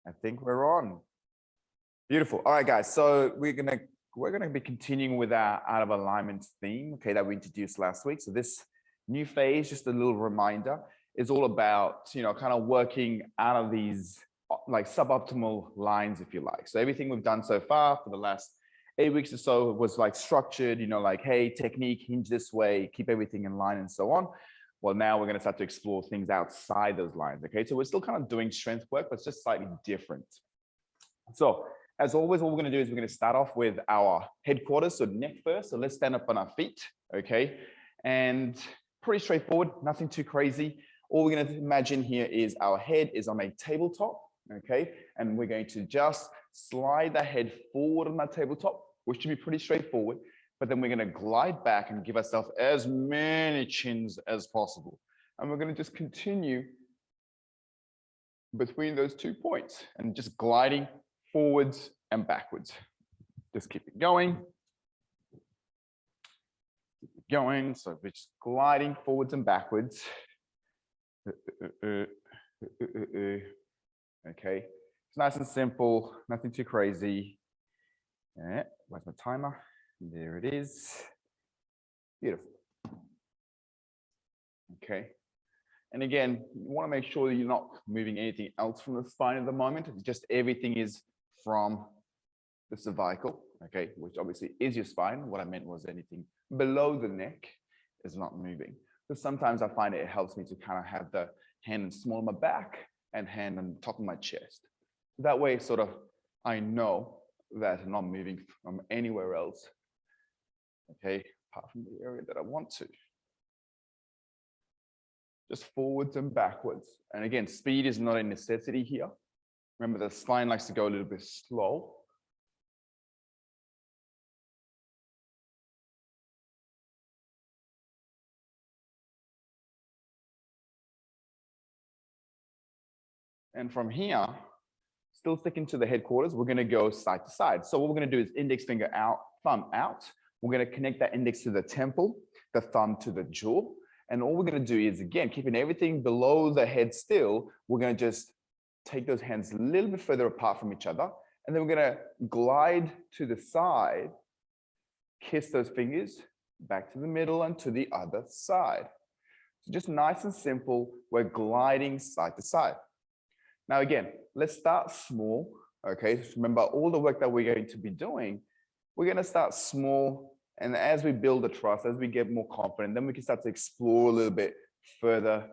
I think we're on. Beautiful. All right, guys. So we're gonna be continuing with our out of alignment theme, okay, that we introduced last week. So this new phase, just a little reminder, is all about, you know, kind of working out of these like suboptimal lines, if you like. So everything we've done so far for the last 8 weeks or so was like structured, you know, like, hey, technique, hinge this way, keep everything in line and so on. Well, now we're going to start to explore things outside those lines. Okay, so we're still kind of doing strength work, but it's just slightly different. So as always, what we're going to do is we're going to start off with our headquarters, so neck first. So let's stand up on our feet, okay? And pretty straightforward, nothing too crazy. All we're going to imagine here is our head is on a tabletop, okay? And we're going to just slide the head forward on that tabletop, which should be pretty straightforward. But then we're going to glide back and give ourselves as many chins as possible. And we're going to just continue between those 2 points and just gliding forwards and backwards. Just keep it going. Keep it going. So we're just gliding forwards and backwards. Okay. It's nice and simple, nothing too crazy. Yeah, where's my timer? There it is. Beautiful. Okay. And again, you want to make sure that you're not moving anything else from the spine at the moment. It's just everything is from the cervical, okay, which obviously is your spine. What I meant was anything below the neck is not moving. Because sometimes I find it helps me to kind of have the hand small on my back and hand on top of my chest. That way, sort of, I know that I'm not moving from anywhere else. Okay, apart from the area that I want to. Just forwards and backwards. And again, speed is not a necessity here. Remember, the spine likes to go a little bit slow. And from here, still sticking to the headquarters, we're going to go side to side. So what we're going to do is index finger out, thumb out. We're going to connect that index to the temple, the thumb to the jaw. And all we're going to do is, again, keeping everything below the head still, we're going to just take those hands a little bit further apart from each other. And then we're going to glide to the side, kiss those fingers back to the middle and to the other side. So just nice and simple, we're gliding side to side. Now, again, let's start small, okay? Remember, all the work that we're going to be doing, we're going to start small. And as we build the trust, as we get more confident, then we can start to explore a little bit further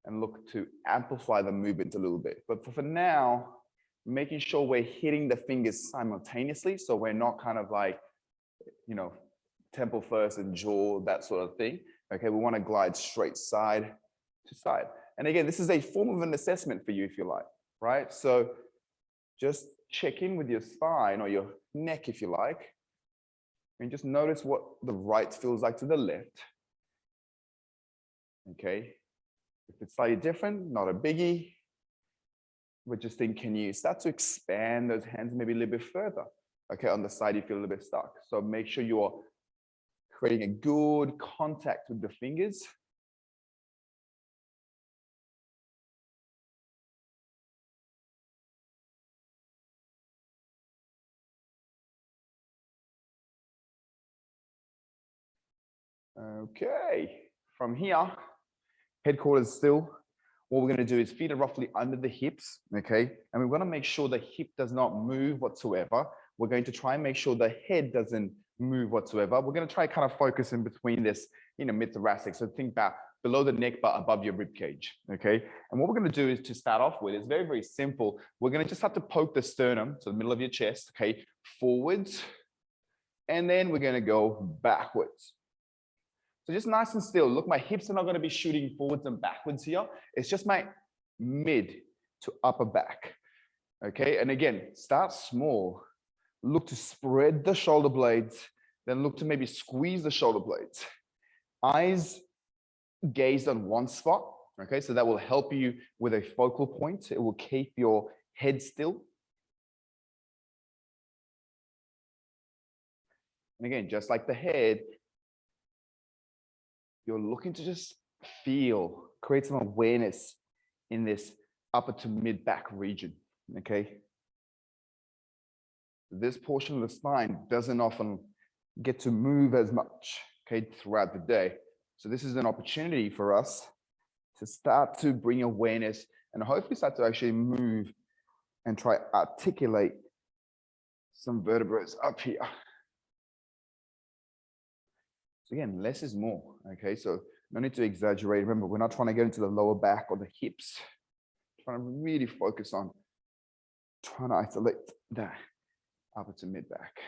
and look to amplify the movement a little bit. But for now, making sure we're hitting the fingers simultaneously. So we're not kind of like, you know, temple first and jaw, that sort of thing. Okay, we want to glide straight side to side. And again, this is a form of an assessment for you, if you like, right? So just check in with your spine or your neck, if you like, and just notice what the right feels like to the left. Okay, if it's slightly different, not a biggie. We're just thinking, can you start to expand those hands maybe a little bit further? Okay, on the side you feel a little bit stuck. So make sure you're creating a good contact with the fingers. Okay, from here, headquarters still. What we're going to do is feet are roughly under the hips, okay? And we want to make sure the hip does not move whatsoever. We're going to try and make sure the head doesn't move whatsoever. We're going to try kind of focus in between this, you know, mid-thoracic. So think about below the neck, but above your rib cage, okay? And what we're going to do is to start off with, it's very, very simple. We're going to just have to poke the sternum, so the middle of your chest, okay, forwards. And then we're going to go backwards. So just nice and still. Look, my hips are not going to be shooting forwards and backwards here. It's just my mid to upper back. Okay, and again, start small. Look to spread the shoulder blades, then look to maybe squeeze the shoulder blades. Eyes gazed on one spot. Okay, so that will help you with a focal point. It will keep your head still. And again, just like the head, you're looking to just feel, create some awareness in this upper to mid back region. okay? This portion of the spine doesn't often get to move as much, okay, throughout the day. So this is an opportunity for us to start to bring awareness and hopefully start to actually move and try articulate some vertebrae up here. So again, less is more, okay? So no need to exaggerate. Remember, we're not trying to get into the lower back or the hips. We're trying to really focus on trying to isolate that upper to mid back.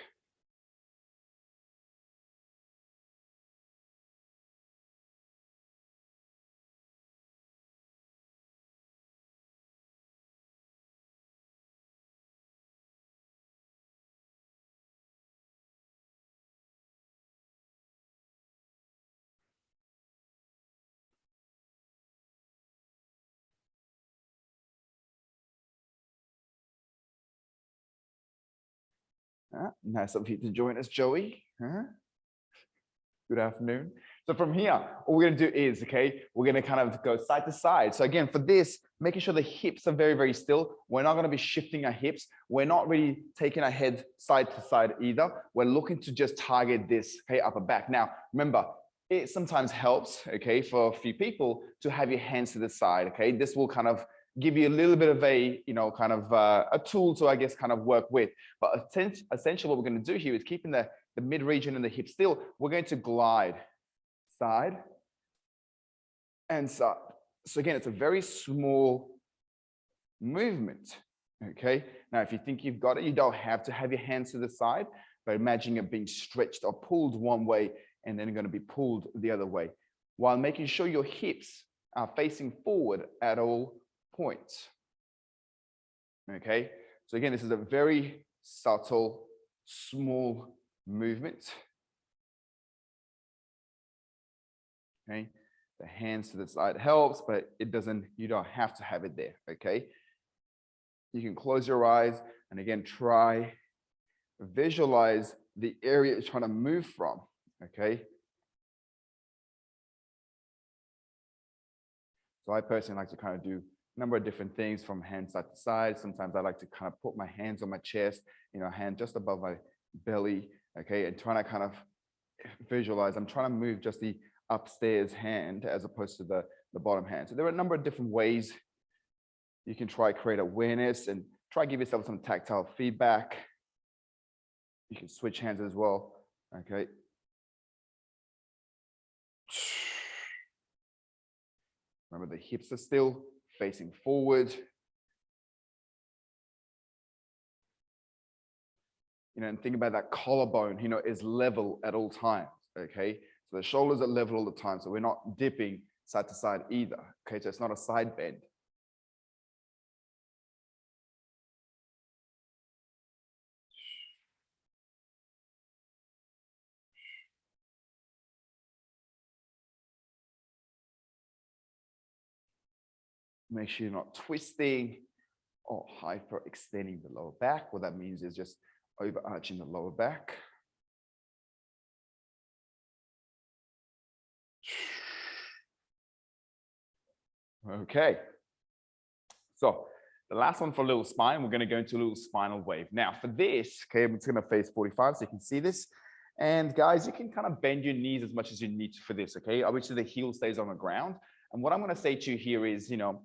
Nice of you to join us, Joey. Good afternoon. So from here, all we're going to do is, okay, we're going to kind of go side to side. So again, for this, making sure the hips are very, very still. We're not going to be shifting our hips. We're not really taking our head side to side either. We're looking to just target this, okay, upper back. Now, remember, it sometimes helps, okay, for a few people to have your hands to the side, okay? This will kind of give you a little bit of a, you know, kind of a tool to, I guess, kind of work with. But essentially what we're going to do here is keeping the mid region and the hip still. We're going to glide side and side. So again, it's a very small movement, okay? Now, if you think you've got it, you don't have to have your hands to the side, but imagine it being stretched or pulled one way and then going to be pulled the other way, while making sure your hips are facing forward at all points, okay? So again, this is a very subtle, small movement, okay? The hands to the side helps, but it doesn't, you don't have to have it there, okay? You can close your eyes and again, try, visualize the area you're trying to move from, okay? So I personally like to kind of do a number of different things from hand side to side. Sometimes I like to kind of put my hands on my chest, you know, hand just above my belly, okay? And trying to kind of visualize, I'm trying to move just the upstairs hand as opposed to the bottom hand. So there are a number of different ways you can try create awareness and try give yourself some tactile feedback. You can switch hands as well, okay? Remember, the hips are still facing forward. You know, and think about that collarbone, you know, is level at all times, okay? So the shoulders are level all the time, so we're not dipping side to side either, okay? So it's not a side bend. Make sure you're not twisting or hyperextending the lower back. What that means is just overarching the lower back. Okay. So the last one for little spine, we're going to go into a little spinal wave. Now for this, okay, I'm just going to face 45 so you can see this. And guys, you can kind of bend your knees as much as you need to for this, okay? Obviously the heel stays on the ground. And what I'm going to say to you here is, you know,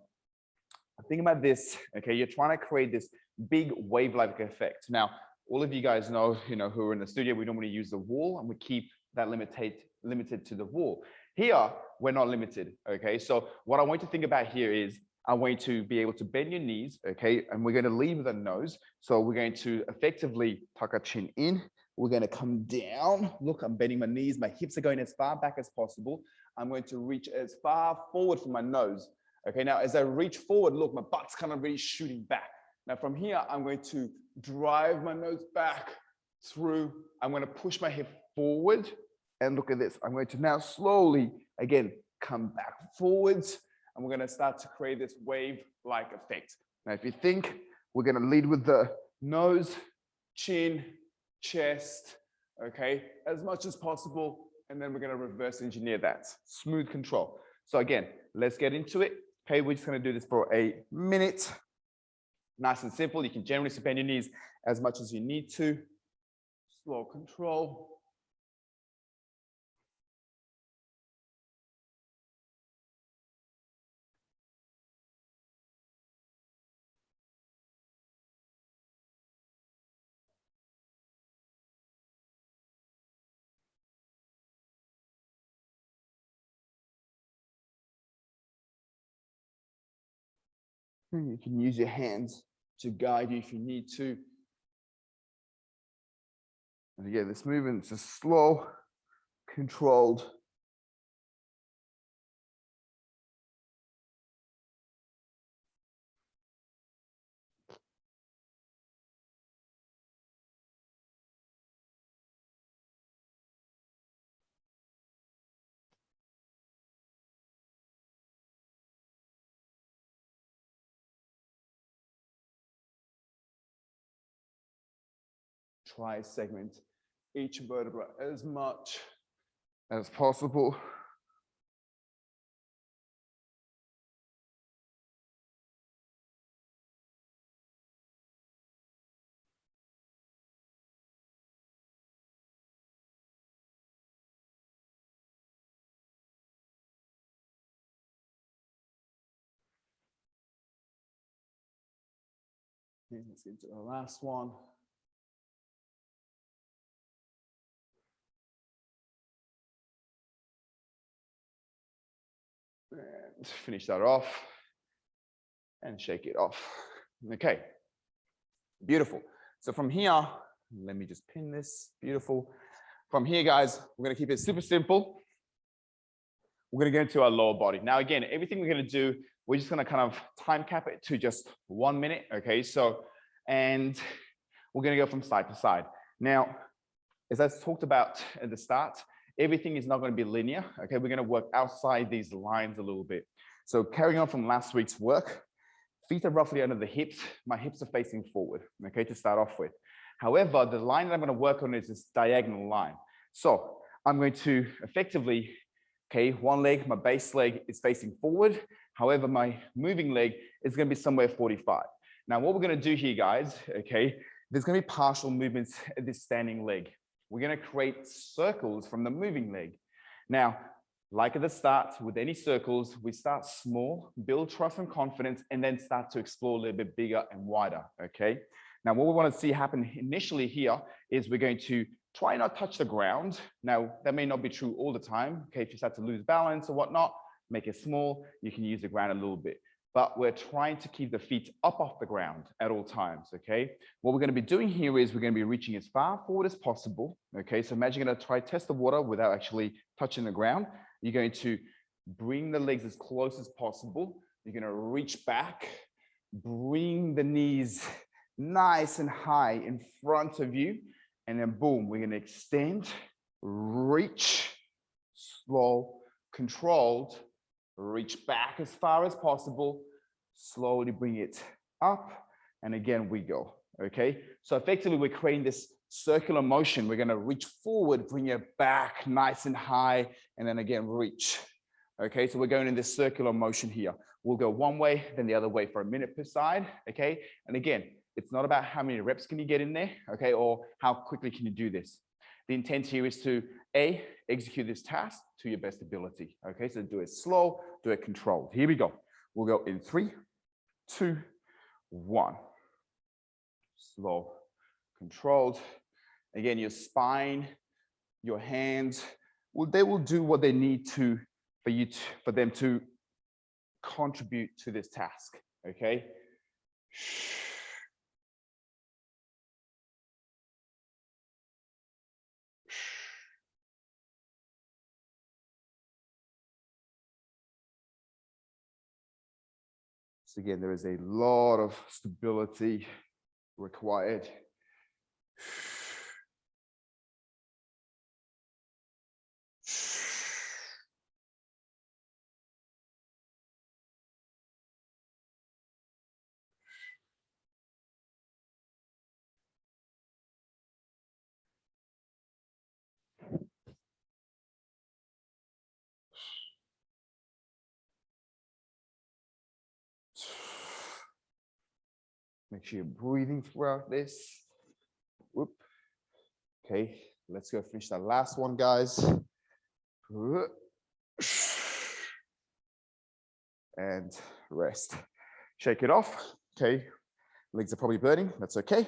think about this, okay? You're trying to create this big wave-like effect. Now, all of you guys know, you know, who are in the studio, we normally use the wall and we keep that limited to the wall. Here, we're not limited, okay? So what I want you to think about here is I want you to be able to bend your knees, okay? And we're going to lead with the nose. So we're going to effectively tuck our chin in. We're going to come down. Look, I'm bending my knees. My hips are going as far back as possible. I'm going to reach as far forward from my nose. Okay, now as I reach forward, look, my butt's kind of really shooting back. Now from here, I'm going to drive my nose back through. I'm going to push my hip forward and look at this. I'm going to now slowly, again, come back forwards and we're going to start to create this wave-like effect. Now, if you think, we're going to lead with the nose, chin, chest, okay, as much as possible. And then we're going to reverse engineer that. Smooth control. So again, let's get into it. Okay, we're just going to do this for a minute. Nice and simple. You can generally bend your knees as much as you need to. Slow control. You can use your hands to guide you if you need to. And again, this movement is just slow, controlled. Try to segment each vertebra as much as possible. And let's get into the last one. And finish that off and shake it off. Okay, beautiful. So from here, let me just pin this, beautiful. From here, guys, we're gonna keep it super simple. We're gonna go into our lower body. Now, again, everything we're gonna do, we're just gonna kind of time cap it to just 1 minute, okay? So, and we're gonna go from side to side. Now, as I talked about at the start, everything is not gonna be linear, okay? We're gonna work outside these lines a little bit. So carrying on from last week's work, feet are roughly under the hips. My hips are facing forward, okay, to start off with. However, the line that I'm gonna work on is this diagonal line. So I'm going to effectively, okay, one leg, my base leg is facing forward. However, my moving leg is gonna be somewhere 45. Now, what we're gonna do here, guys, okay, there's gonna be partial movements at this standing leg. We're gonna create circles from the moving leg. Now, like at the start, with any circles, we start small, build trust and confidence, and then start to explore a little bit bigger and wider, okay? Now, what we want to see happen initially here is we're going to try not touch the ground. Now, that may not be true all the time, okay? If you start to lose balance or whatnot, make it small, you can use the ground a little bit. But we're trying to keep the feet up off the ground at all times, okay? What we're gonna be doing here is we're gonna be reaching as far forward as possible, okay? So imagine you're gonna try to test the water without actually touching the ground. You're going to bring the legs as close as possible. You're gonna reach back, bring the knees nice and high in front of you, and then boom, we're gonna extend, reach, slow, controlled, reach back as far as possible, slowly bring it up, and again we go, okay? So effectively we're creating this circular motion. We're gonna reach forward, bring it back nice and high, and then again reach, okay? So we're going in this circular motion here. We'll go one way, then the other way for a minute per side, okay? And again, it's not about how many reps can you get in there, okay? Or how quickly can you do this. The intent here is to A, execute this task to your best ability, okay? So do it slow, do it controlled. Here we go. We'll go in 3, 2, 1. Slow, controlled. Again, your spine, your hands, well, they will do what they need to for them to contribute to this task, okay? So again, there is a lot of stability required. Make sure you're breathing throughout this. Whoop. Okay, let's go finish that last one, guys. And rest. Shake it off. Okay, legs are probably burning. That's okay.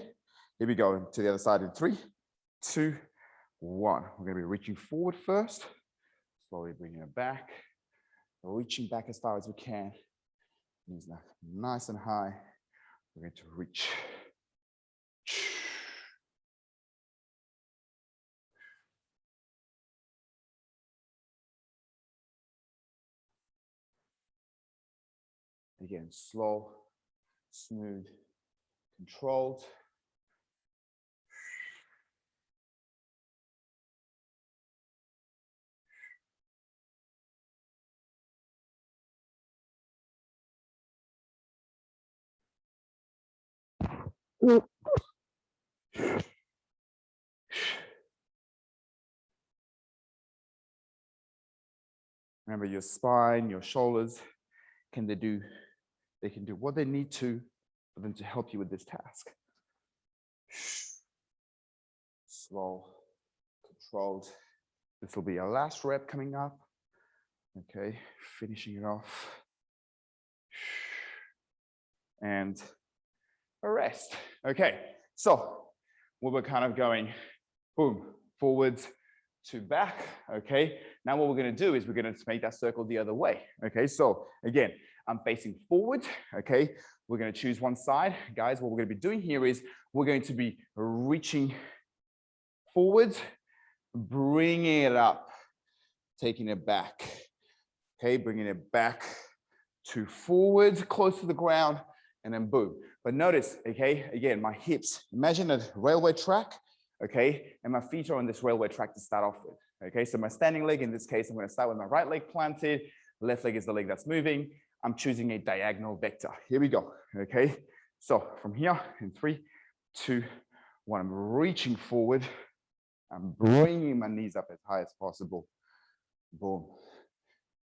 Here we go to the other side in 3, 2, 1. We're going to be reaching forward first. Slowly bringing it back. Reaching back as far as we can. Knees nice and high. We're going to reach. Again, slow, smooth, controlled. Remember your spine, your shoulders, they can do what they need to for them to help you with this task. Slow, controlled. This will be our last rep coming up. Okay, finishing it off. And a rest. Okay, so we were kind of going, boom, forwards to back. Okay, now what we're going to do is we're going to make that circle the other way. Okay, so again, I'm facing forward. Okay, we're going to choose one side. Guys, what we're going to be doing here is we're going to be reaching forward, bringing it up, taking it back. Okay, bringing it back to forward, close to the ground, and then boom. But notice, okay, again, my hips, imagine a railway track, okay, and my feet are on this railway track to start off with. Okay, so my standing leg, in this case, I'm going to start with my right leg planted, left leg is the leg that's moving. I'm choosing a diagonal vector. Here we go, okay? So from here, in 3, 2, 1, I'm reaching forward. I'm bringing my knees up as high as possible. Boom,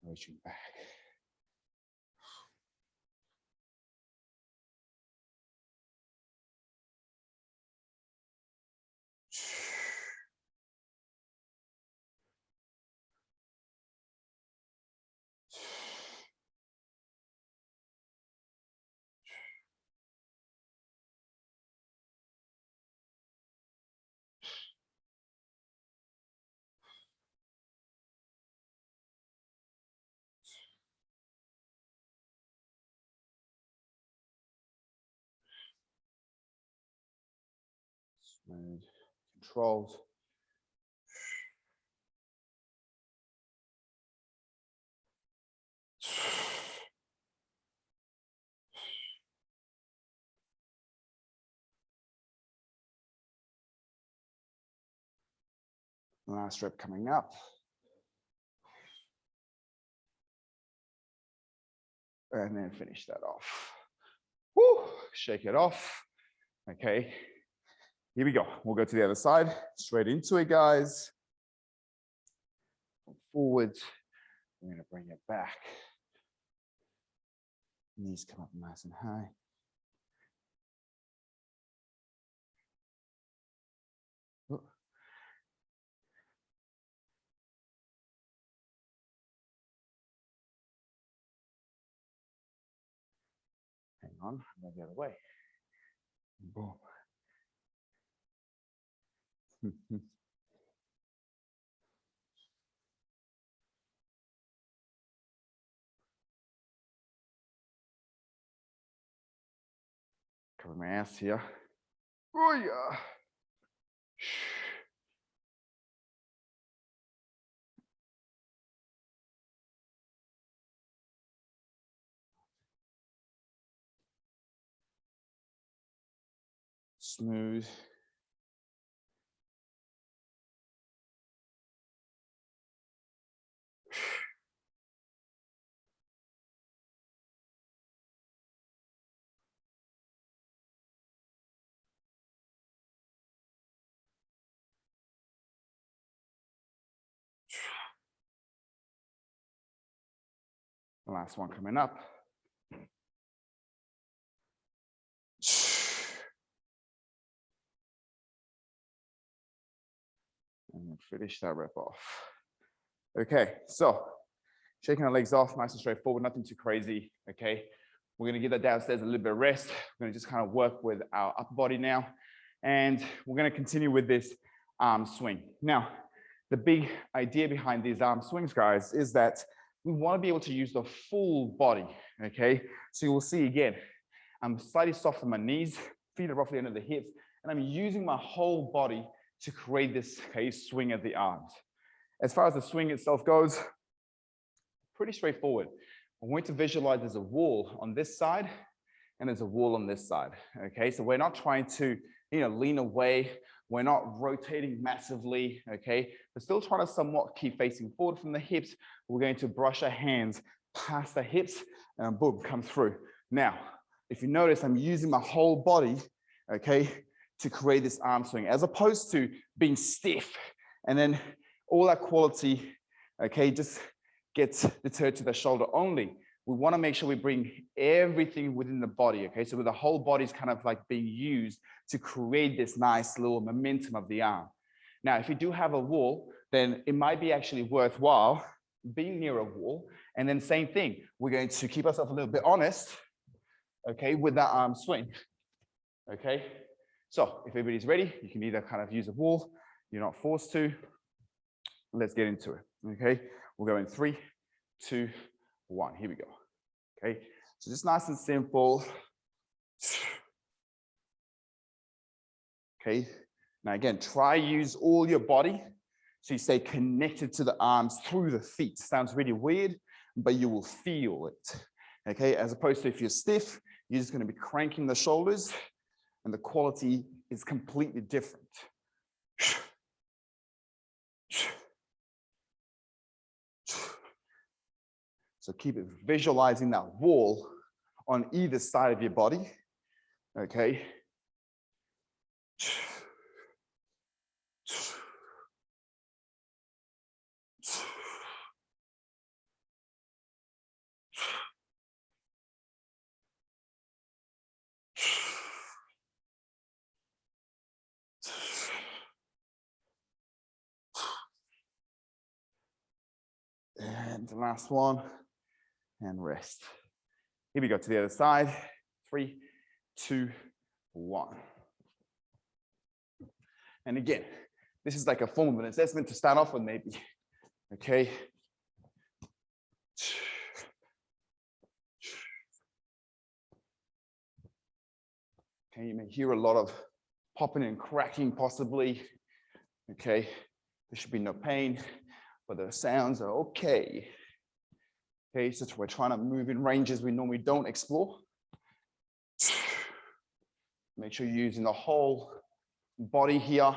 reaching back. Smooth, controlled. Last rep coming up. And then finish that off. Woo, shake it off. Okay, here we go. We'll go to the other side, straight into it, guys. Forward, we're gonna bring it back. Knees come up nice and high. Hang on, I'm going the other way. Boom. Cover my ass here. Oh yeah. Smooth. The last one coming up. And then finish that rep off. Okay, so shaking our legs off, nice and straightforward, nothing too crazy, okay? We're gonna give that downstairs a little bit of rest. We're gonna just kind of work with our upper body now. And we're gonna continue with this arm swing. Now, the big idea behind these arm swings, guys, is that we wanna be able to use the full body, okay? So you will see again, I'm slightly soft on my knees, feet are roughly under the hips, and I'm using my whole body to create this swing of the arms. As far as the swing itself goes, pretty straightforward. I want to visualize there's a wall on this side and there's a wall on this side. Okay, so we're not trying to lean away. We're not rotating massively. Okay, we're still trying to somewhat keep facing forward from the hips. We're going to brush our hands past the hips and boom, come through. Now, if you notice, I'm using my whole body, okay, to create this arm swing, as opposed to being stiff and then all that quality, okay, just gets deterred to the shoulder only. We want to make sure we bring everything within the body, okay? So the whole body is kind of like being used to create this nice little momentum of the arm. Now, if you do have a wall, then it might be actually worthwhile being near a wall. And then same thing, we're going to keep ourselves a little bit honest, okay, with that arm swing, okay? So if everybody's ready, you can either kind of use a wall, you're not forced to. Let's get into it, okay? We'll go in 3, 2, 1. Here we go, okay? So just nice and simple. Okay, now again, try use all your body so you stay connected to the arms through the feet. Sounds really weird, but you will feel it, okay? As opposed to if you're stiff, you're just gonna be cranking the shoulders and the quality is completely different. So keep it visualizing that wall on either side of your body, okay? And the last one, and rest. Here we go to the other side. 3, 2, 1. And again, this is like a form of an assessment to start off with maybe, okay? Okay, you may hear a lot of popping and cracking possibly, okay? There should be no pain, but the sounds are okay. Okay, so we're trying to move in ranges we normally don't explore. Make sure you're using the whole body here.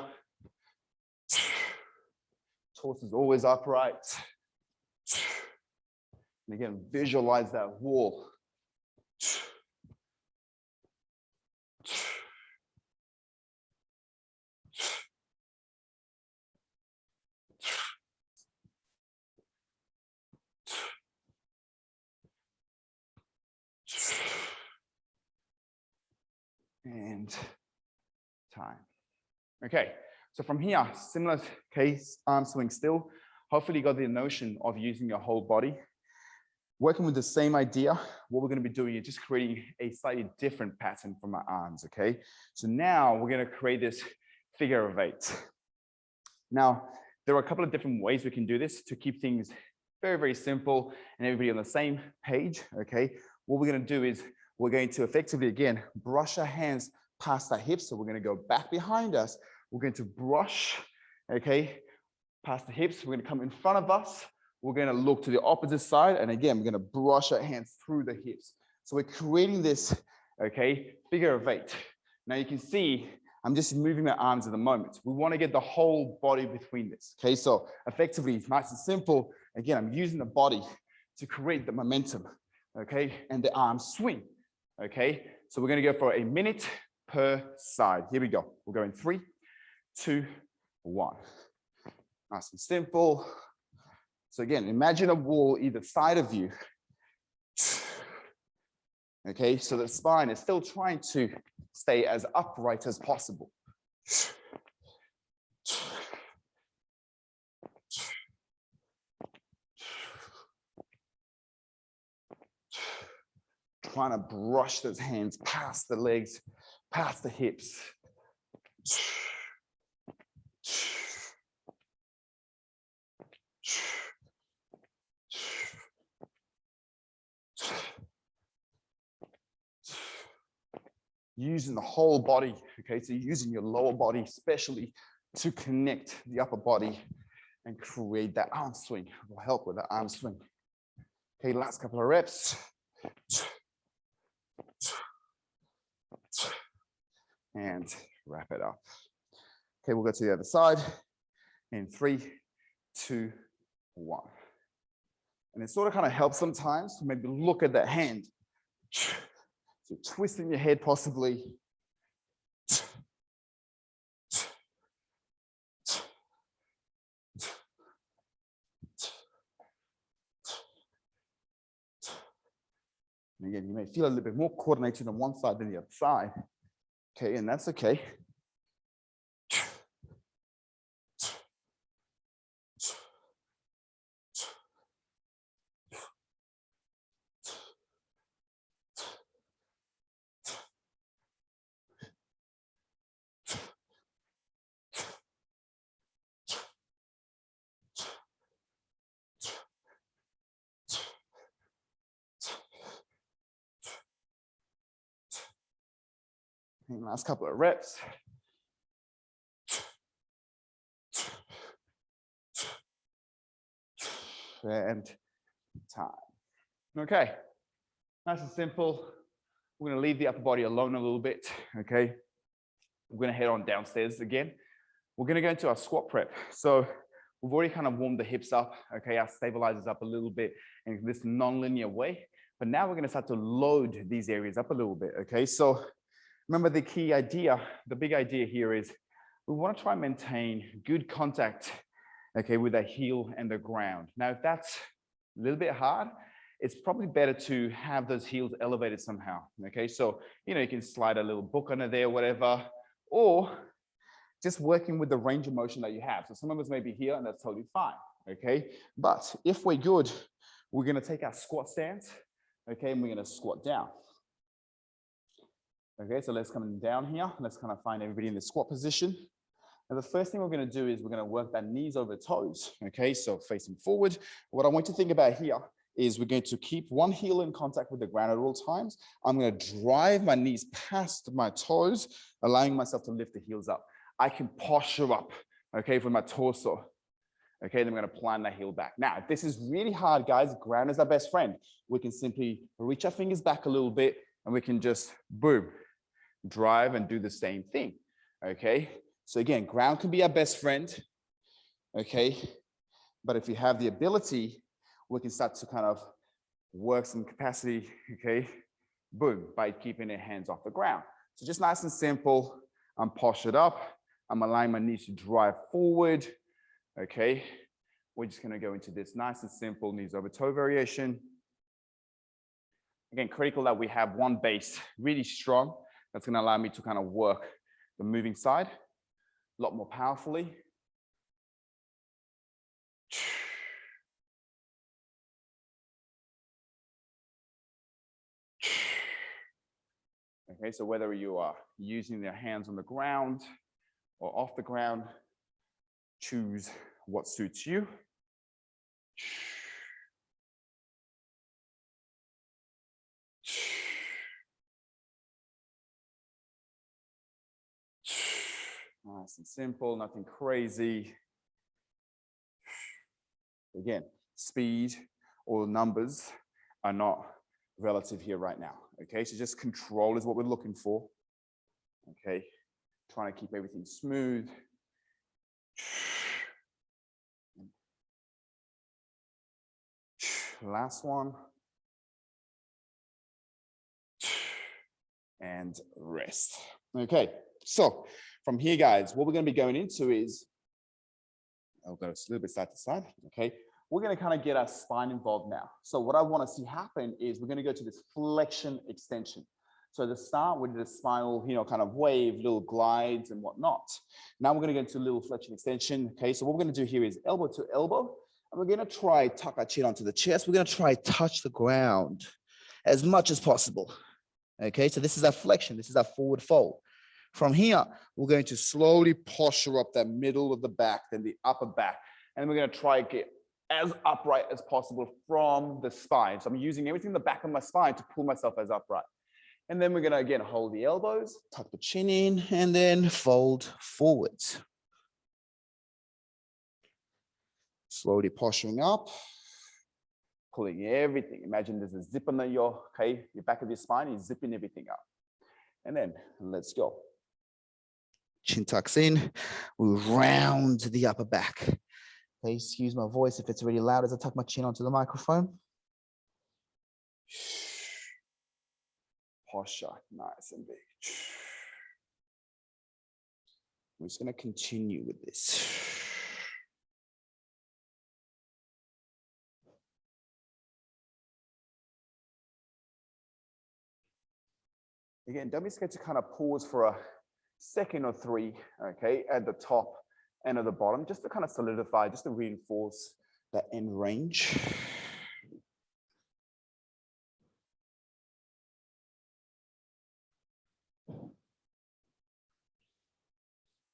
Torso is always upright. And again, visualize that wall. And time. Okay, so from here, similar case, arm swing still. Hopefully you got the notion of using your whole body. Working with the same idea, what we're going to be doing is just creating a slightly different pattern for my arms, okay? So now we're going to create this figure of 8. Now, there are a couple of different ways we can do this to keep things very, very simple and everybody on the same page, okay? What we're going to do is we're going to effectively, again, brush our hands past our hips. So we're going to go back behind us. We're going to brush, okay, past the hips. We're going to come in front of us. We're going to look to the opposite side. And again, we're going to brush our hands through the hips. So we're creating this, okay, figure of 8. Now you can see I'm just moving my arms at the moment. We want to get the whole body between this, okay? So effectively, it's nice and simple. Again, I'm using the body to create the momentum, okay? And the arm swing. Okay, so we're going to go for a minute per side. Here we go. We'll go in 3, 2, 1. Nice and simple. So again, imagine a wall either side of you. Okay, so the spine is still trying to stay as upright as possible. trying to brush those hands past the legs, past the hips. Using the whole body, okay? So using your lower body, especially to connect the upper body and create that arm swing. Will help with that arm swing. Okay, last couple of reps. And wrap it up. Okay, we'll go to the other side in 3, 2, 1. And it sort of kind of helps sometimes to maybe look at that hand. So twisting your head possibly. And again, you may feel a little bit more coordinated on one side than the other side. Okay, and that's okay. And last couple of reps. And time. Okay, nice and simple. We're going to leave the upper body alone a little bit. Okay, we're going to head on downstairs again. We're going to go into our squat prep. So we've already kind of warmed the hips up. Okay, our stabilizers up a little bit in this non-linear way. But now we're going to start to load these areas up a little bit. Okay, so remember the key idea, the big idea here is we want to try and maintain good contact, okay, with the heel and the ground. Now, if that's a little bit hard, it's probably better to have those heels elevated somehow, okay? So, you can slide a little book under there, whatever, or just working with the range of motion that you have. So some of us may be here and that's totally fine, okay? But if we're good, we're gonna take our squat stance, okay, and we're gonna squat down. Okay, so let's come down here. Let's kind of find everybody in the squat position. And the first thing we're going to do is we're going to work that knees over toes. Okay, so facing forward. What I want you to think about here is we're going to keep one heel in contact with the ground at all times. I'm going to drive my knees past my toes, allowing myself to lift the heels up. I can posture up, okay, with my torso. Okay, then I'm going to plant that heel back. Now, if this is really hard, guys, ground is our best friend. We can simply reach our fingers back a little bit and we can just boom. Drive and do the same thing, okay? So again, ground can be our best friend, okay? But if you have the ability, we can start to kind of work some capacity, okay? Boom, by keeping your hands off the ground. So just nice and simple, I'm postured up, I'm allowing my knees to drive forward, okay? We're just gonna go into this nice and simple knees over toe variation. Again, critical that we have one base really strong. That's going to allow me to kind of work the moving side a lot more powerfully. Okay, so whether you are using your hands on the ground or off the ground, choose what suits you. Nice and simple, nothing crazy. Again, speed or numbers are not relative here right now. Okay, so just control is what we're looking for. Okay, trying to keep everything smooth. Last one. And rest. Okay, so from here, guys, what we're going to be going into is, I'll go a little bit side to side, okay? We're going to kind of get our spine involved now. So what I want to see happen is we're going to go to this flexion extension. So at the start, we did a spinal, kind of wave, little glides and whatnot. Now we're going to go into a little flexion extension, okay? So what we're going to do here is elbow to elbow, and we're going to try tuck our chin onto the chest. We're going to try touch the ground. as much as possible. Okay, so this is our flexion. This is our forward fold. From here, we're going to slowly posture up that middle of the back, then the upper back. And we're going to try to get as upright as possible from the spine. So I'm using everything in the back of my spine to pull myself as upright. And then we're going to, again, hold the elbows, tuck the chin in, and then fold forwards. Slowly posturing up, pulling everything. Imagine there's a zip on your back of your spine, you're zipping everything up. And then let's go. Chin tucks in, we round the upper back. Okay, excuse my voice if it's really loud as I tuck my chin onto the microphone. Posture, nice and big. I'm just going to continue with this. Again, don't be scared to kind of pause for a second or three, okay, at the top and at the bottom, just to kind of solidify, just to reinforce that end range.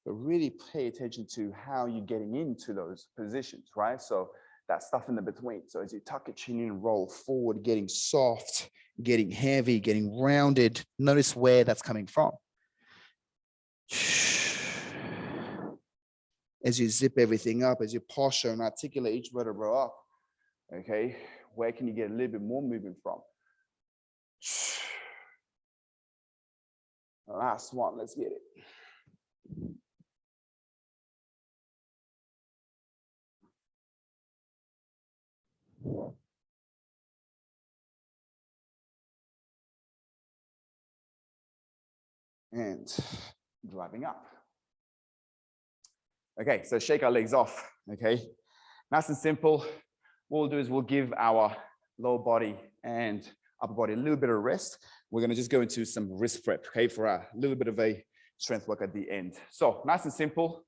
But really pay attention to how you're getting into those positions, right? So that stuff in the between. So as you tuck your chin in and roll forward, getting soft, getting heavy, getting rounded, notice where that's coming from. As you zip everything up, as you posture and articulate each vertebra up, okay, where can you get a little bit more movement from? Last one, let's get it. And driving up. Okay, so shake our legs off, okay? Nice and simple. What we'll do is we'll give our lower body and upper body a little bit of rest. We're gonna just go into some wrist prep, okay, for a little bit of a strength work at the end. So nice and simple,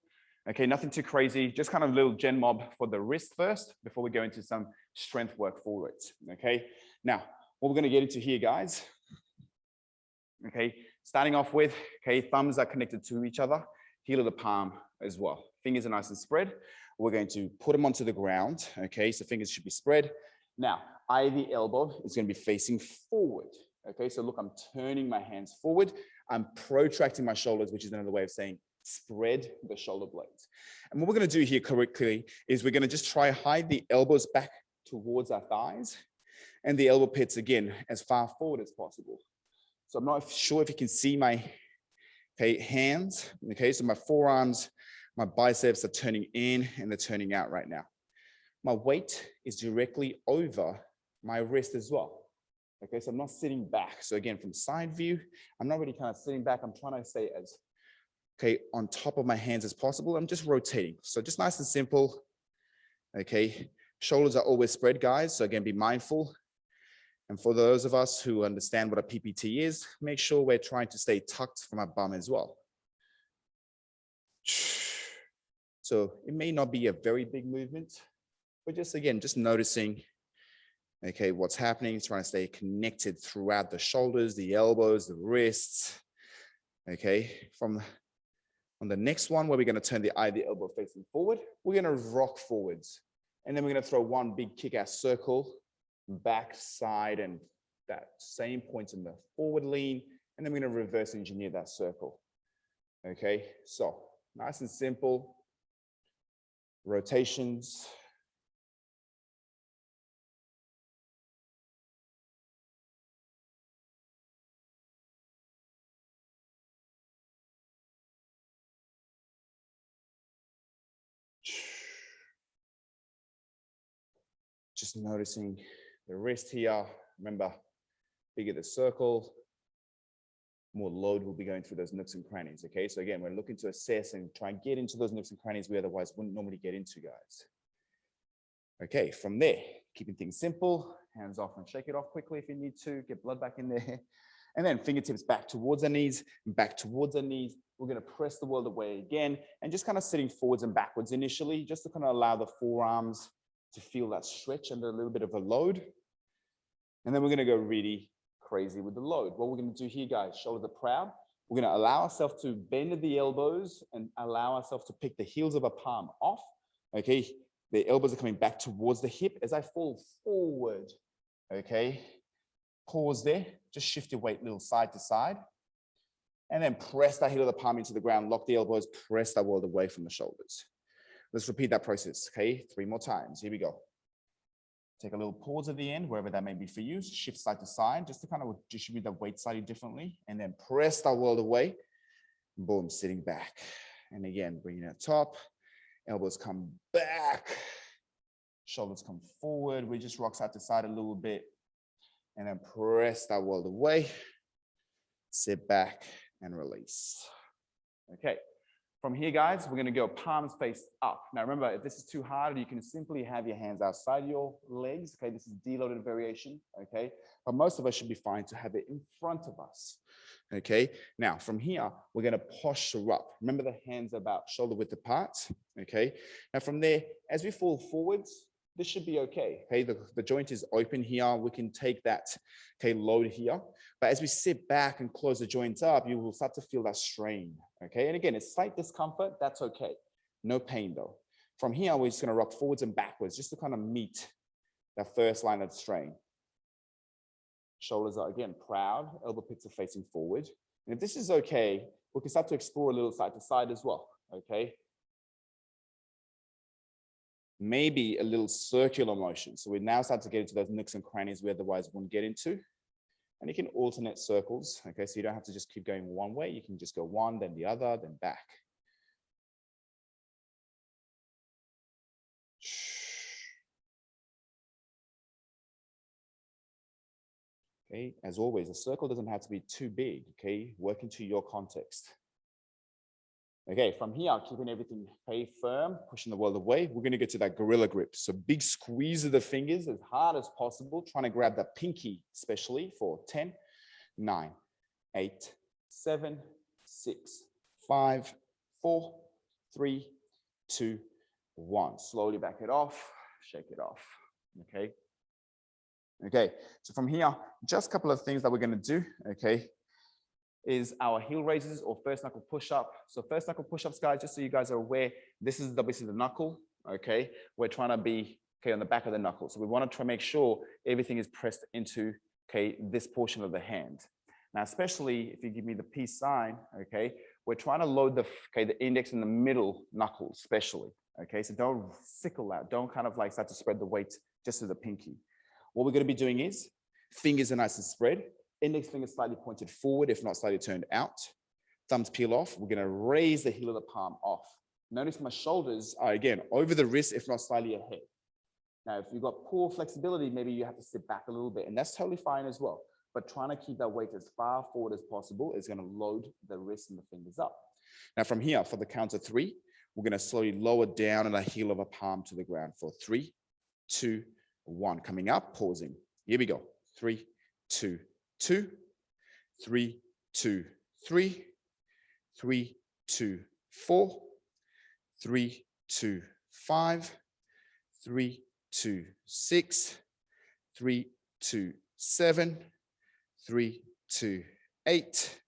okay, nothing too crazy, just kind of a little gen mob for the wrist first before we go into some strength work forwards, okay? Now, what we're gonna get into here, guys, okay, starting off with, okay, thumbs are connected to each other, heel of the palm as well. Fingers are nice and spread. We're going to put them onto the ground, okay, so fingers should be spread. Now, the elbow is going to be facing forward, okay, so look, I'm turning my hands forward. I'm protracting my shoulders, which is another way of saying spread the shoulder blades. And what we're going to do here correctly is we're going to just try hide the elbows back towards our thighs and the elbow pits, again, as far forward as possible. So I'm not sure if you can see my hands, okay, so my forearms, my biceps are turning in and they're turning out right now. My weight is directly over my wrist as well. Okay, so I'm not sitting back. So again, from side view, I'm not really kind of sitting back. I'm trying to stay as, okay, on top of my hands as possible. I'm just rotating. So just nice and simple. Okay, shoulders are always spread, guys. So again, be mindful. And for those of us who understand what a PPT is, make sure we're trying to stay tucked from our bum as well. So it may not be a very big movement, but just again, just noticing, okay, what's happening, trying to stay connected throughout the shoulders, the elbows, the wrists. Okay, on the next one, where we're going to turn the elbow facing forward, we're going to rock forwards. And then we're going to throw one big kick-out circle, back, side, and that same point in the forward lean. And then we're going to reverse engineer that circle. Okay, so nice and simple. Rotations. Just noticing the wrist here. Remember, bigger the circle, more load will be going through those nooks and crannies, okay? So again, we're looking to assess and try and get into those nooks and crannies we otherwise wouldn't normally get into, guys. Okay, from there, keeping things simple, hands off and shake it off quickly if you need to, get blood back in there. And then fingertips back towards our knees, back towards our knees. We're gonna press the world away again and just kind of sitting forwards and backwards initially, just to kind of allow the forearms to feel that stretch under a little bit of a load. And then we're gonna go really crazy with the load. What we're going to do here, guys, shoulders are proud. We're going to allow ourselves to bend the elbows and allow ourselves to pick the heels of a palm off. Okay, the elbows are coming back towards the hip as I fall forward. Okay, pause there. Just shift your weight a little side to side. And then press that heel of the palm into the ground. Lock the elbows. Press that world away from the shoulders. Let's repeat that process. Okay, 3 more times. Here we go. Take a little pause at the end, wherever that may be for you. Shift side to side, just to kind of distribute the weight slightly differently. And then press that world away. Boom, sitting back. And again, bringing it top. Elbows come back. Shoulders come forward. We just rock side to side a little bit. And then press that world away. Sit back and release. Okay. From here, guys, we're going to go palms face up. Now, remember, if this is too hard, you can simply have your hands outside your legs. Okay, this is deloaded variation. Okay, but most of us should be fine to have it in front of us. Okay, now from here, we're going to posture up. Remember, the hands are about shoulder width apart. Okay, now from there, as we fall forwards, this should be okay. Okay, the joint is open here. We can take that, okay, load here. But as we sit back and close the joints up, you will start to feel that strain. Okay, and again, it's slight discomfort. That's okay. No pain though. From here, we're just going to rock forwards and backwards just to kind of meet that first line of strain. Shoulders are again proud. Elbow pits are facing forward. And if this is okay, we can start to explore a little side to side as well. Okay. Maybe a little circular motion. So we now start to get into those nooks and crannies we otherwise wouldn't get into. And you can alternate circles. Okay, so you don't have to just keep going one way. You can just go one, then the other, then back. Okay, as always, a circle doesn't have to be too big. Okay, work into your context. Okay, from here, keeping everything firm, pushing the world away, we're going to get to that gorilla grip. So big squeeze of the fingers as hard as possible, trying to grab that pinky, especially for 10, 9, 8, 7, 6, 5, 4, 3, 2, 1. Slowly back it off, shake it off. Okay. Okay, so from here, just a couple of things that we're going to do. Okay. Is our heel raises or first knuckle push-up. So first knuckle push-ups, guys, just so you guys are aware, this is obviously the knuckle, okay? We're trying to be, okay, on the back of the knuckle. So we want to try to make sure everything is pressed into, okay, this portion of the hand. Now, especially if you give me the peace sign, okay, we're trying to load the, okay, the index and the middle knuckles, especially, okay? So don't sickle out. Don't kind of like start to spread the weight just to the pinky. What we're going to be doing is fingers are nice and spread. Index finger slightly pointed forward, if not slightly turned out. Thumbs peel off. We're going to raise the heel of the palm off. Notice my shoulders are, again, over the wrist, if not slightly ahead. Now, if you've got poor flexibility, maybe you have to sit back a little bit, and that's totally fine as well. But trying to keep that weight as far forward as possible is going to load the wrist and the fingers up. Now, from here, for the count of 3, we're going to slowly lower down on the heel of a palm to the ground for 3, 2, 1. Coming up, pausing. Here we go. 3, 2, 2, 3, 2, 3, 3, 2, 4, 3, 2, 5, 3, 2, 6, 3, 2, 7, 3, 2, 8,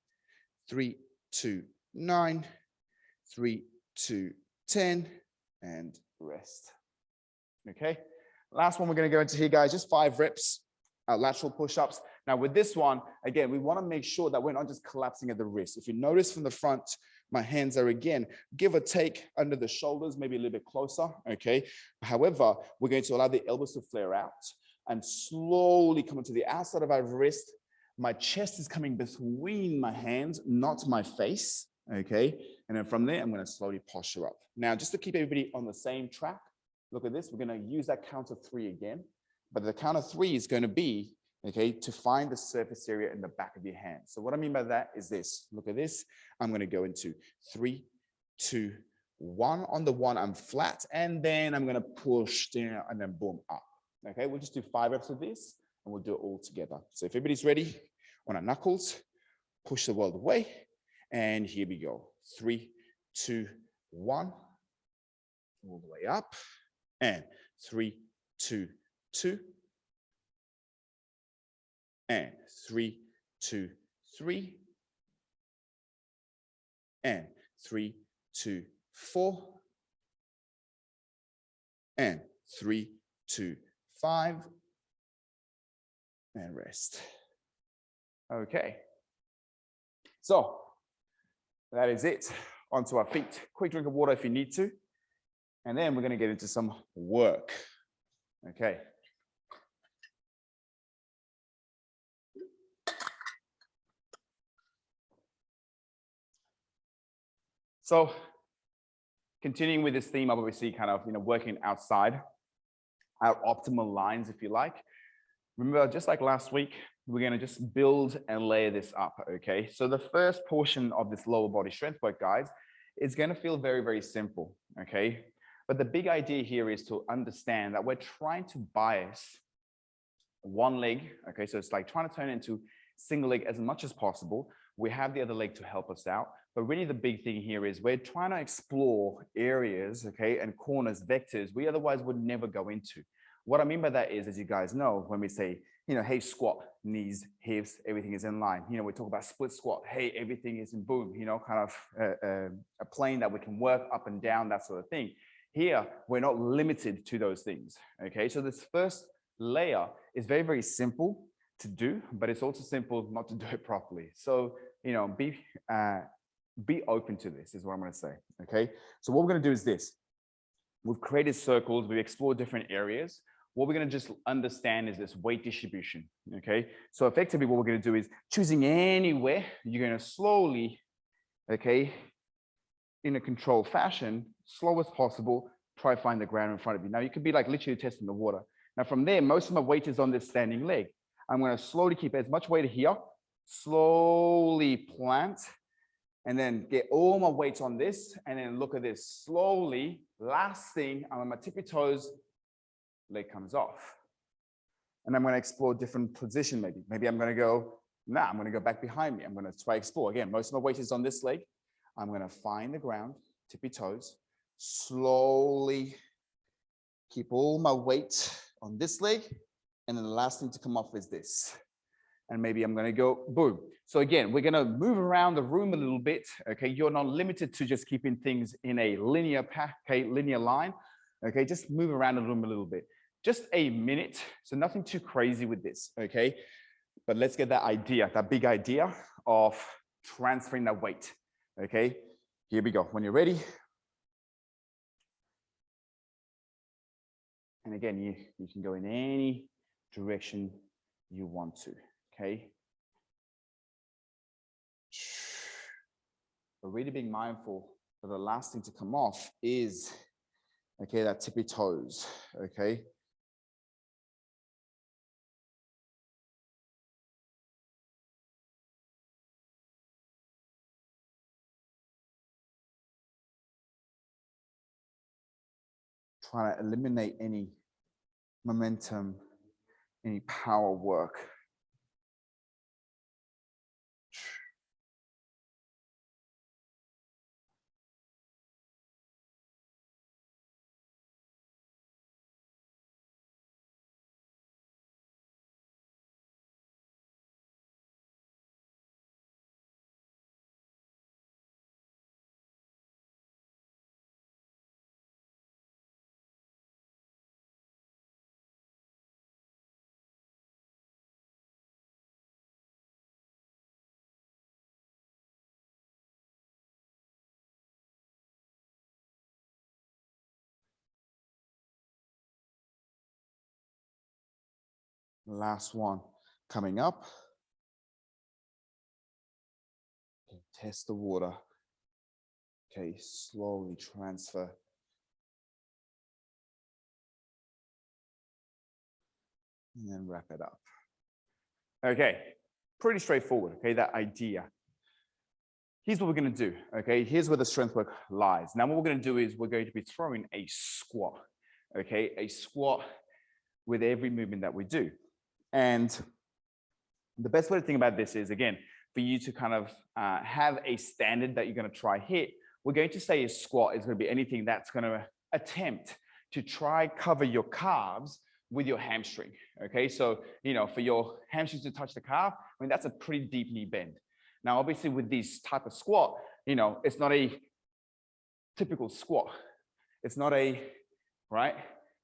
3, 2, 9, 3, 2, 10, and rest. Okay, last one we're going to go into here, guys, just 5 reps. Lateral push-ups. Now with this one, again, we want to make sure that we're not just collapsing at the wrist. If you notice from the front, my hands are again, give or take under the shoulders, maybe a little bit closer, okay? However, we're going to allow the elbows to flare out and slowly come to the outside of our wrist. My chest is coming between my hands, not my face, okay? And then from there, I'm going to slowly posture up. Now, just to keep everybody on the same track, look at this. We're going to use that count of 3 again. But the count of 3 is going to be, okay, to find the surface area in the back of your hand. So what I mean by that is this. Look at this. I'm going to go into 3, 2, 1. On the 1, I'm flat. And then I'm going to push down and then boom, up. Okay, we'll just do 5 reps of this and we'll do it all together. So if everybody's ready, on our knuckles, push the world away. And here we go. 3, 2, 1. All the way up. And 3, 2, 2, and 3, 2, 3, and 3, 2, 4, and 3, 2, 5, and rest. Okay. So that is it. Onto our feet. Quick drink of water if you need to. And then we're going to get into some work. Okay. So continuing with this theme of obviously kind of, working outside our optimal lines, if you like. Remember, just like last week, we're going to just build and layer this up, okay? So the first portion of this lower body strength work, guys, is going to feel very, very simple, okay? But the big idea here is to understand that we're trying to bias one leg, okay? So it's like trying to turn it into single leg as much as possible. We have the other leg to help us out. But really the big thing here is we're trying to explore areas, okay, and corners, vectors we otherwise would never go into. What I mean by that is, as you guys know, when we say, hey, squat, knees, hips, everything is in line. We talk about split squat. Hey, everything is in boom, kind of a plane that we can work up and down, that sort of thing. Here, we're not limited to those things, okay? So this first layer is very, very simple to do, but it's also simple not to do it properly. So, be open to this is what I'm going to say, okay? So what we're going to do is this. We've created circles. We've explored different areas. What we're going to just understand is this weight distribution, okay? So effectively what we're going to do is choosing anywhere, you're going to slowly, okay, in a controlled fashion, slow as possible, try to find the ground in front of you. Now you could be like literally testing the water. Now from there, most of my weight is on this standing leg. I'm going to slowly keep as much weight here, slowly plant, and then get all my weight on this, and then look at this slowly. Last thing, I'm on my tippy toes, leg comes off. And I'm going to explore different position maybe. Maybe I'm going to go, I'm going to go back behind me. I'm going to try explore. Again, most of my weight is on this leg. I'm going to find the ground, tippy toes, slowly keep all my weight on this leg. And then the last thing to come off is this. And maybe I'm going to go boom. So again, we're going to move around the room a little bit. Okay, you're not limited to just keeping things in a linear path, okay, linear line. Okay, just move around the room a little bit. Just a minute. So nothing too crazy with this. Okay, but let's get that idea, that big idea of transferring that weight. Okay, here we go. When you're ready. And again, you can go in any direction you want to. Okay. But really being mindful that the last thing to come off is, okay, that tippy toes. Okay. Trying to eliminate any momentum, any power work. Last one coming up. Okay, test the water. Okay, slowly transfer. And then wrap it up. Okay, pretty straightforward, okay, that idea. Here's what we're going to do, okay? Here's where the strength work lies. Now what we're going to do is we're going to be throwing a squat, okay? A squat with every movement that we do. And the best way to think about this is, again, for you to kind of have a standard that you're going to try hit, we're going to say a squat is going to be anything that's going to attempt to try cover your calves with your hamstring. Okay, so, you know, for your hamstrings to touch the calf, I mean, that's a pretty deep knee bend. Now, obviously with this type of squat, you know, it's not a typical squat. It's not a, right?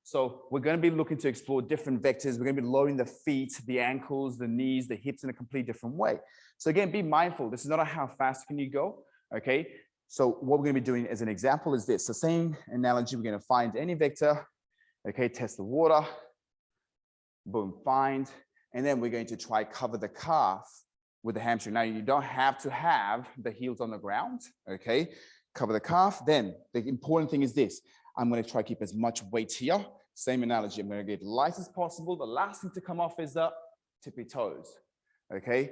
So we're going to be looking to explore different vectors. We're going to be lowering the feet, the ankles, the knees, the hips in a completely different way. So again, be mindful. This is not a how fast can you go, okay? So what we're going to be doing as an example is this. The same analogy, we're going to find any vector, okay, test the water, boom, find, and then we're going to try cover the calf with the hamstring. Now, you don't have to have the heels on the ground, okay? Cover the calf. Then the important thing is this. I'm going to try to keep as much weight here. Same analogy. I'm going to get light as possible. The last thing to come off is the tippy toes. Okay.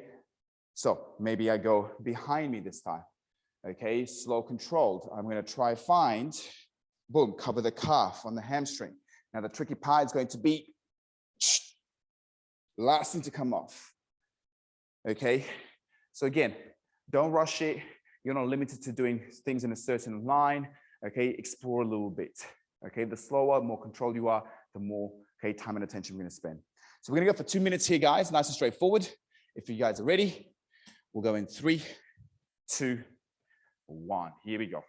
So maybe I go behind me this time. Okay. Slow controlled. I'm going to try find, boom, cover the calf on the hamstring. Now the tricky part is going to be last thing to come off. Okay. So again, don't rush it. You're not limited to doing things in a certain line. Okay, explore a little bit. Okay, the slower, more controlled you are, the more, okay, time and attention we're going to spend. So we're going to go for 2 minutes here, guys. Nice and straightforward. If you guys are ready, we'll go in 3, 2, 1. Here we go.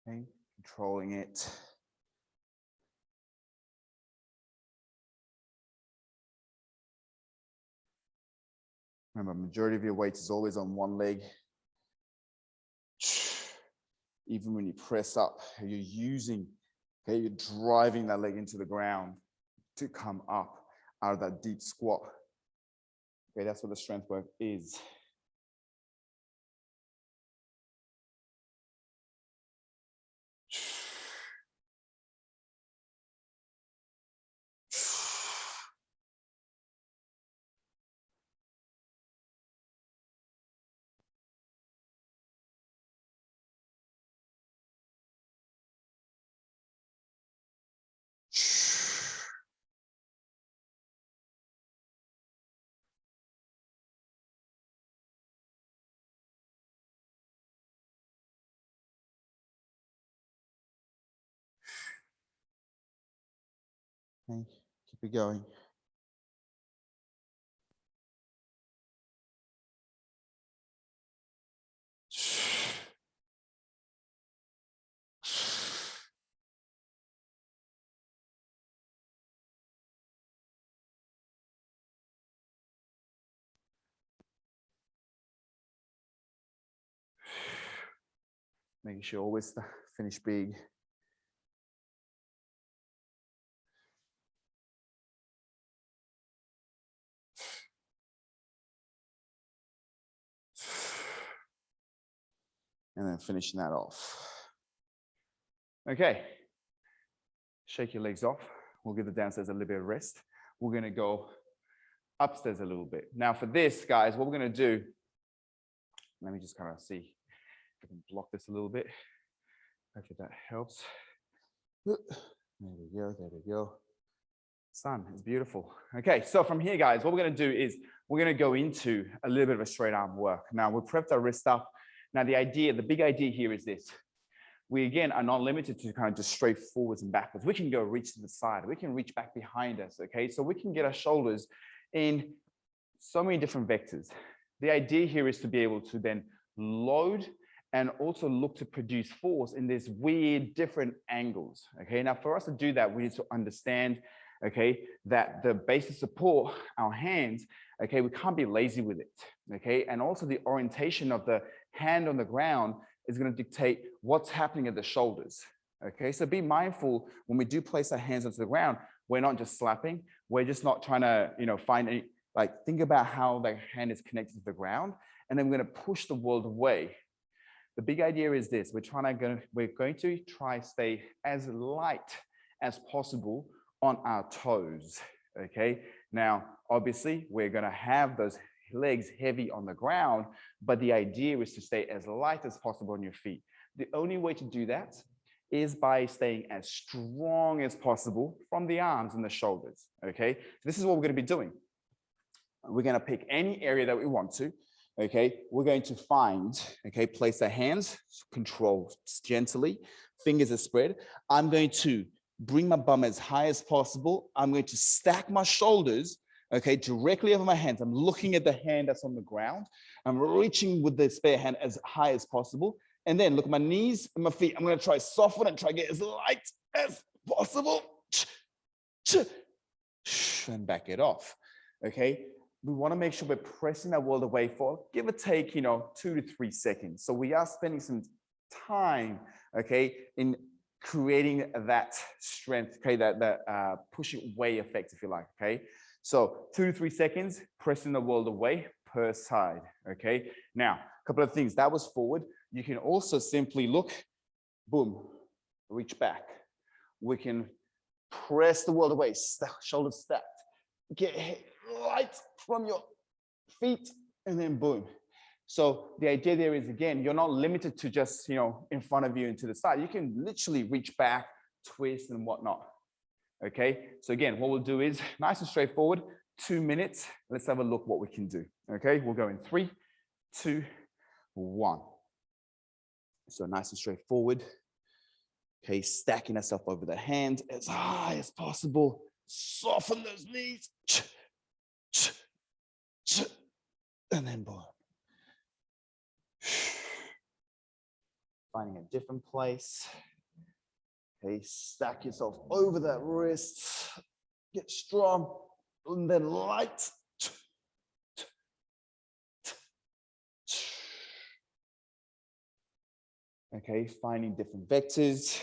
Okay, controlling it. Remember, majority of your weight is always on one leg. Even when you press up, you're using, okay, you're driving that leg into the ground to come up out of that deep squat. Okay, that's what the strength work is. Okay, keep it going. Making sure always finish big. And then finishing that off. Okay. Shake your legs off. We'll give the downstairs a little bit of rest. We're going to go upstairs a little bit. Now for this, guys, what we're going to do, let me just kind of see if I can block this a little bit. Hopefully that helps. There we go, there we go. Sun is beautiful. Okay, so from here, guys, what we're going to do is we're going to go into a little bit of a straight arm work. Now we've prepped our wrist up. Now the big idea here is this. We again are not limited to kind of just straight forwards and backwards. We can go reach to the side. We can reach back behind us, okay? So we can get our shoulders in so many different vectors. The idea here is to be able to then load and also look to produce force in these weird different angles. Okay, now for us to do that, we need to understand, okay, that the base to support our hands, okay, we can't be lazy with it. Okay, and also the orientation of the hand on the ground is going to dictate what's happening at the shoulders. Okay, so be mindful when we do place our hands onto the ground, we're not just slapping, we're just not trying to, find any, think about how the hand is connected to the ground, and then we're going to push the world away. The big idea is this: we're going to try stay as light as possible on our toes. Okay, now obviously we're going to have those legs heavy on the ground, but the idea is to stay as light as possible on your feet. The only way to do that is by staying as strong as possible from the arms and the shoulders. Okay, so this is what we're going to be doing. We're going to pick any area that we want to. Okay, we're going to find, okay, place our hands, control gently, fingers are spread. I'm going to bring my bum as high as possible. I'm going to stack my shoulders, okay, directly over my hands. I'm looking at the hand that's on the ground. I'm reaching with the spare hand as high as possible. And then look at my knees and my feet. I'm going to try soften and try to get as light as possible. And back it off, okay? We want to make sure we're pressing that world away for, give or take, 2 to 3 seconds. So we are spending some time, okay, in creating that strength, okay, that pushing away effect, if you like, okay? So 2 to 3 seconds, pressing the world away per side, okay? Now, a couple of things. That was forward. You can also simply look, boom, reach back. We can press the world away, shoulders stacked. Get light from your feet, and then boom. So the idea there is, again, you're not limited to just, in front of you and to the side. You can literally reach back, twist and whatnot. Okay, so again, what we'll do is nice and straightforward, 2 minutes. Let's have a look what we can do. Okay, we'll go in 3, 2, 1. So nice and straightforward. Okay, stacking ourselves over the hand as high as possible. Soften those knees. And then boom. Finding a different place. Okay, stack yourself over that wrist. Get strong. And then light. Okay, finding different vectors.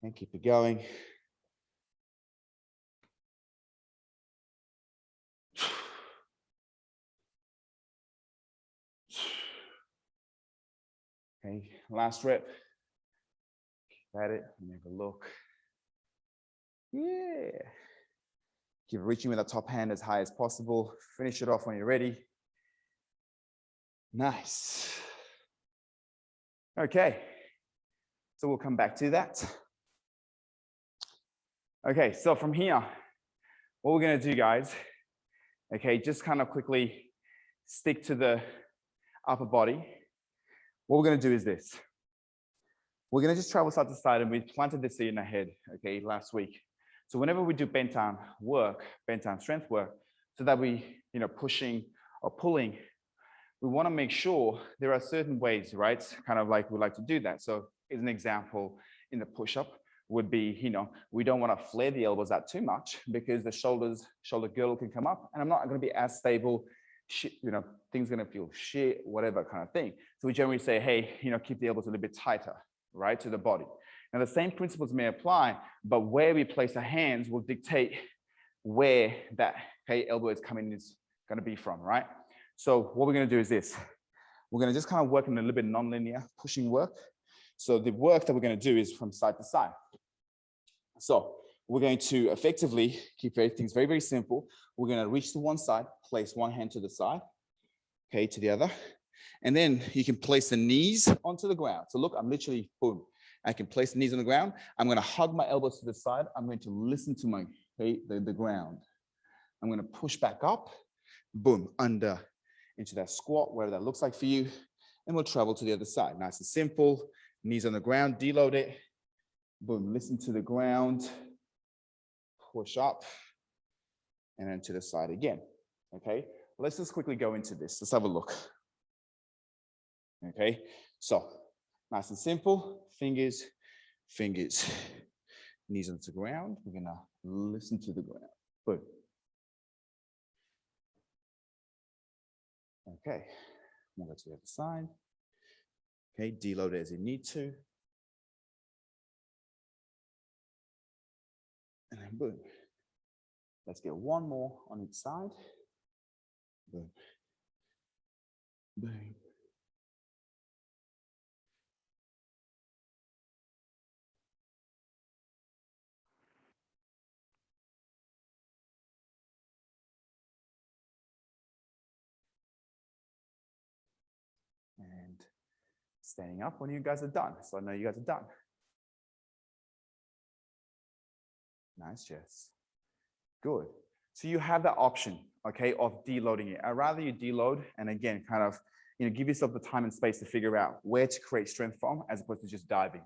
And keep it going. Okay, last rep. Keep at it and have a look. Yeah. Keep reaching with the top hand as high as possible. Finish it off when you're ready. Nice. Okay, so we'll come back to that. Okay, so from here, what we're gonna do, guys, okay, just kind of quickly stick to the upper body. What we're gonna do is this. We're gonna just travel side to side, and we planted this in our head, okay, last week. So whenever we do bent arm work, bent arm strength work, so that we, pushing or pulling, we want to make sure there are certain ways, right? Kind of like we like to do that. So as an example, in the push-up would be, we don't want to flare the elbows out too much because the shoulder girdle can come up and I'm not going to be as stable, things going to feel shit, whatever kind of thing. So we generally say, hey, keep the elbows a little bit tighter, right, to the body. Now the same principles may apply, but where we place our hands will dictate where that elbow is coming is going to be from, right? So what we're going to do is this. We're going to just kind of work in a little bit non-linear pushing work. So the work that we're going to do is from side to side. So we're going to effectively keep things very, very simple. We're going to reach to one side, place one hand to the side, to the other. And then you can place the knees onto the ground. So look, I'm literally, boom. I can place the knees on the ground. I'm going to hug my elbows to the side. I'm going to listen to my, the ground. I'm going to push back up, boom, under into that squat, whatever that looks like for you. And we'll travel to the other side. Nice and simple. Knees on the ground, deload it. Boom, listen to the ground. Push up. And then to the side again. Okay, let's just quickly go into this. Let's have a look. Okay, so nice and simple. Fingers, fingers. Knees onto the ground. We're gonna listen to the ground. Boom. Okay, we'll go to the other side. Okay, deload it as you need to. And then boom. Let's get one more on each side. Boom. Boom. And standing up when you guys are done. So I know you guys are done. Nice, Jess. Good. So you have that option, okay, of deloading it. I'd rather you deload and again, kind of, give yourself the time and space to figure out where to create strength from as opposed to just diving.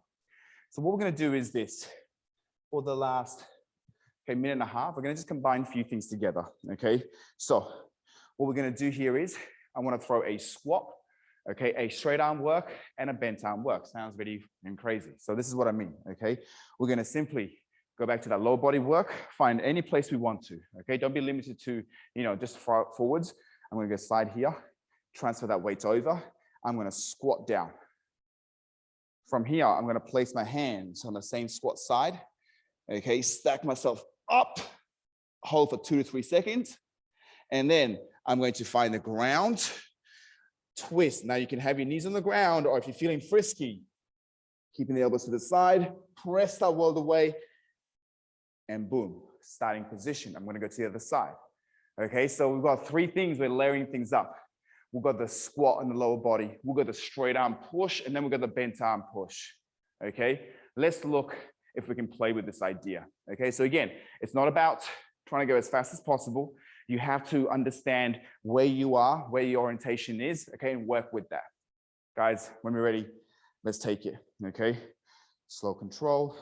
So what we're going to do is this. For the last minute and a half, we're going to just combine a few things together, okay? So what we're going to do here is I want to throw a squat, okay, a straight arm work and a bent arm work. Sounds very crazy. So this is what I mean, okay? We're going to simply go back to that lower body work, find any place we want to, okay? Don't be limited to, just forwards. I'm going to go slide here, transfer that weight over. I'm going to squat down. From here, I'm going to place my hands on the same squat side, okay? Stack myself up, hold for 2 to 3 seconds. And then I'm going to find the ground, twist. Now you can have your knees on the ground, or if you're feeling frisky, keeping the elbows to the side, press that wall away, and boom, starting position. I'm going to go to the other side. Okay, so we've got 3 things. We're layering things up. We've got the squat on the lower body. We've got the straight arm push, and then we've got the bent arm push. Okay, let's look if we can play with this idea. Okay, so again, it's not about trying to go as fast as possible. You have to understand where you are, where your orientation is, okay, and work with that. Guys, when we're ready, let's take it, okay? Slow control.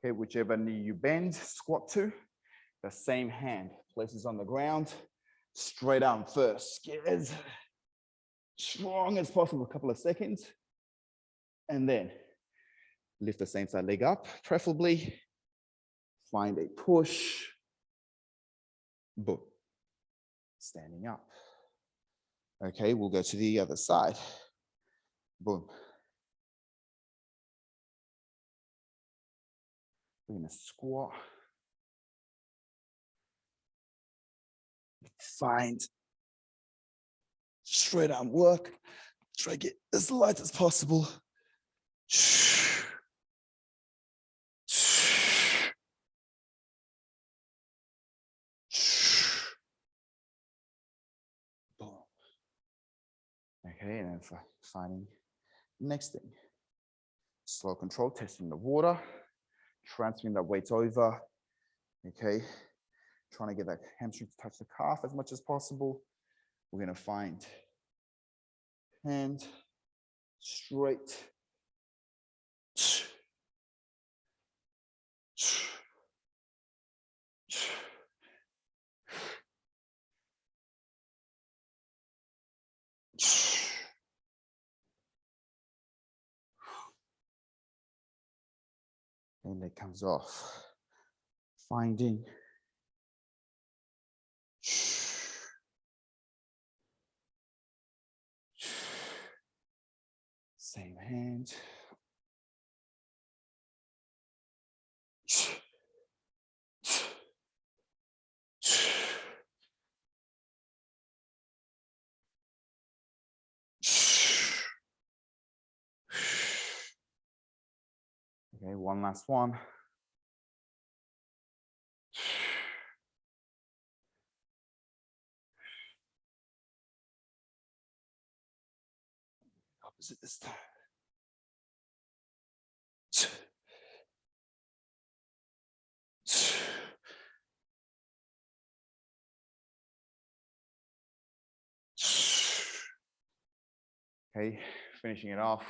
Okay, whichever knee you bend, squat to, the same hand places on the ground, straight arm first, get as strong as possible, a couple of seconds, and then lift the same side leg up, preferably, find a push, boom, standing up. Okay, we'll go to the other side, boom. We're gonna squat. Find straight arm work. Try to get as light as possible. Boom. Okay, and then for finding next thing. Slow control, testing the water, transferring that weight over. Okay, trying to get that hamstring to touch the calf as much as possible. We're gonna find hand, straight. And it comes off. Finding. Same hand. Okay, one last one. Opposite this time. Okay, finishing it off.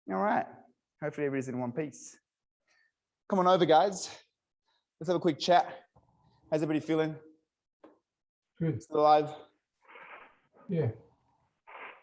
All right, hopefully everybody's in one piece. Come on over, guys. Let's have a quick chat. How's everybody feeling? Good. Still alive? Yeah.